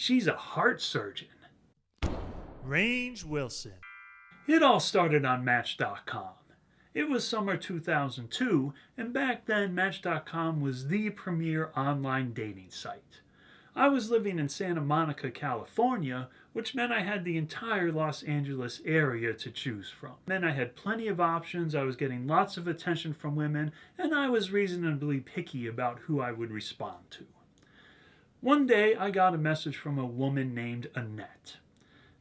she's a heart surgeon. Range Wilson. It all started on Match.com. It was summer 2002, and back then Match.com was the premier online dating site. I was living in Santa Monica, California, which meant I had the entire Los Angeles area to choose from. Then I had plenty of options, I was getting lots of attention from women, and I was reasonably picky about who I would respond to. One day I got a message from a woman named Annette.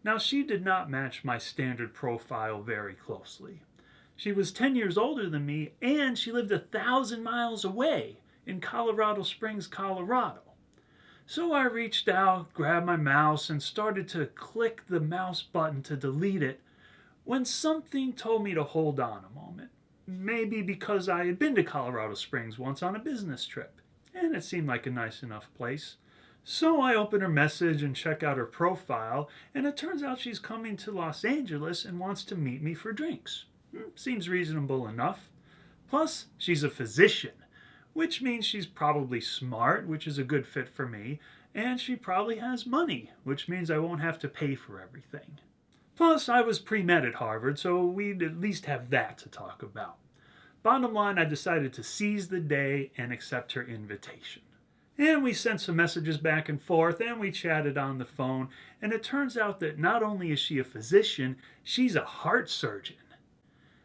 Now she did not match my standard profile very closely. She was 10 years older than me, and she lived 1,000 miles away in Colorado Springs, Colorado. So I reached out, grabbed my mouse, and started to click the mouse button to delete it when something told me to hold on a moment. Maybe because I had been to Colorado Springs once on a business trip, and it seemed like a nice enough place. So I open her message and check out her profile, and it turns out she's coming to Los Angeles and wants to meet me for drinks. Seems reasonable enough. Plus, she's a physician, which means she's probably smart, which is a good fit for me, and she probably has money, which means I won't have to pay for everything. Plus, I was pre-med at Harvard, so we'd at least have that to talk about. Bottom line, I decided to seize the day and accept her invitation. And we sent some messages back and forth, and we chatted on the phone, and it turns out that not only is she a physician, she's a heart surgeon.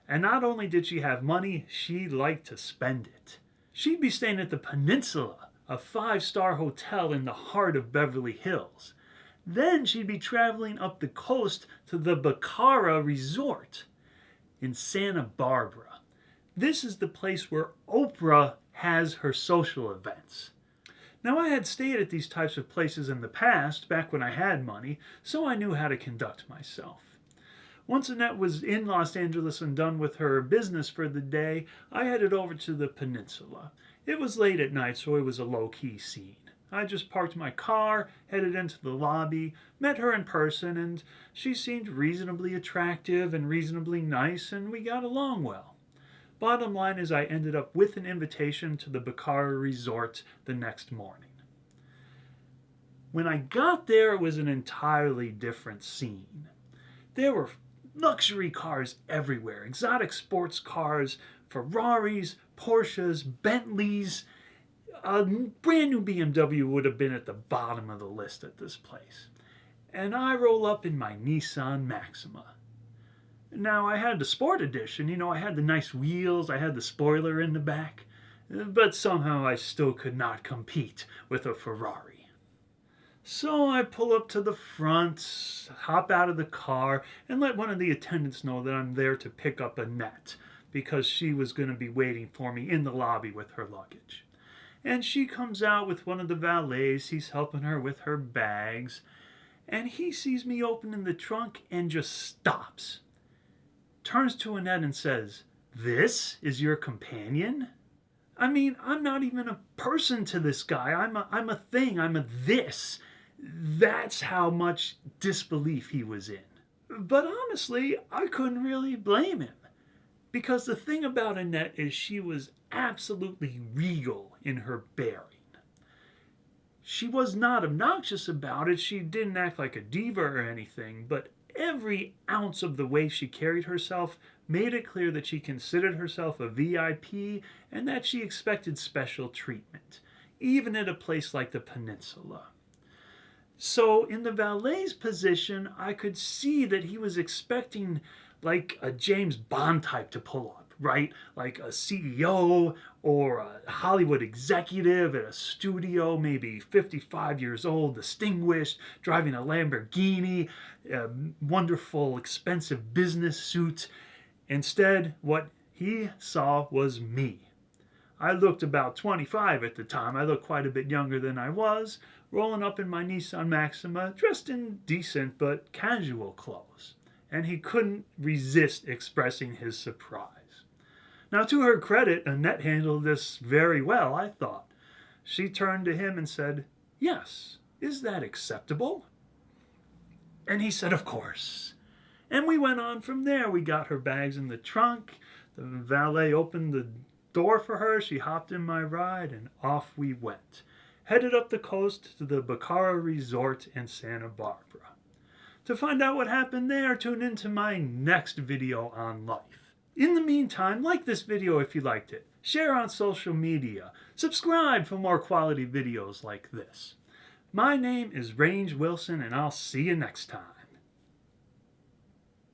And not only did she have money, she liked to spend it. She'd be staying at the Peninsula, a 5-star hotel in the heart of Beverly Hills. Then she'd be traveling up the coast to the Bacara Resort in Santa Barbara. This is the place where Oprah has her social events. Now, I had stayed at these types of places in the past, back when I had money, so I knew how to conduct myself. Once Annette was in Los Angeles and done with her business for the day, I headed over to the Peninsula. It was late at night, so it was a low-key scene. I just parked my car, headed into the lobby, met her in person, and she seemed reasonably attractive and reasonably nice, and we got along well. Bottom line is I ended up with an invitation to the Bacara Resort the next morning. When I got there, it was an entirely different scene. There were luxury cars everywhere, exotic sports cars, Ferraris, Porsches, Bentleys. A brand new BMW would have been at the bottom of the list at this place. And I roll up in my Nissan Maxima. Now, I had the Sport Edition, I had the nice wheels, I had the spoiler in the back, but somehow I still could not compete with a Ferrari. So I pull up to the front, hop out of the car, and let one of the attendants know that I'm there to pick up Annette, because she was going to be waiting for me in the lobby with her luggage. And she comes out with one of the valets, he's helping her with her bags, and he sees me opening the trunk and just stops. Turns to Annette and says, "This is your companion?" I mean, I'm not even a person to this guy. I'm a thing. I'm a this. That's how much disbelief he was in. But honestly, I couldn't really blame him. Because the thing about Annette is she was absolutely regal in her bearing. She was not obnoxious about it. She didn't act like a diva or anything. But every ounce of the way she carried herself made it clear that she considered herself a VIP and that she expected special treatment, even at a place like the Peninsula. So in the valet's position, I could see that he was expecting like a James Bond type to pull up, right? Like a CEO or a Hollywood executive at a studio, maybe 55 years old, distinguished, driving a Lamborghini, a wonderful, expensive business suit. Instead, what he saw was me. I looked about 25 at the time. I looked quite a bit younger than I was, rolling up in my Nissan Maxima, dressed in decent but casual clothes. And he couldn't resist expressing his surprise. Now, to her credit, Annette handled this very well, I thought. She turned to him and said, "Yes, is that acceptable?" And he said, "Of course." And we went on from there. We got her bags in the trunk. The valet opened the door for her. She hopped in my ride, and off we went. headed up the coast to the Bacara Resort in Santa Barbara. To find out what happened there, tune into my next video on life. In the meantime, like this video if you liked it, share on social media, subscribe for more quality videos like this. My name is Range Wilson, and I'll see you next time.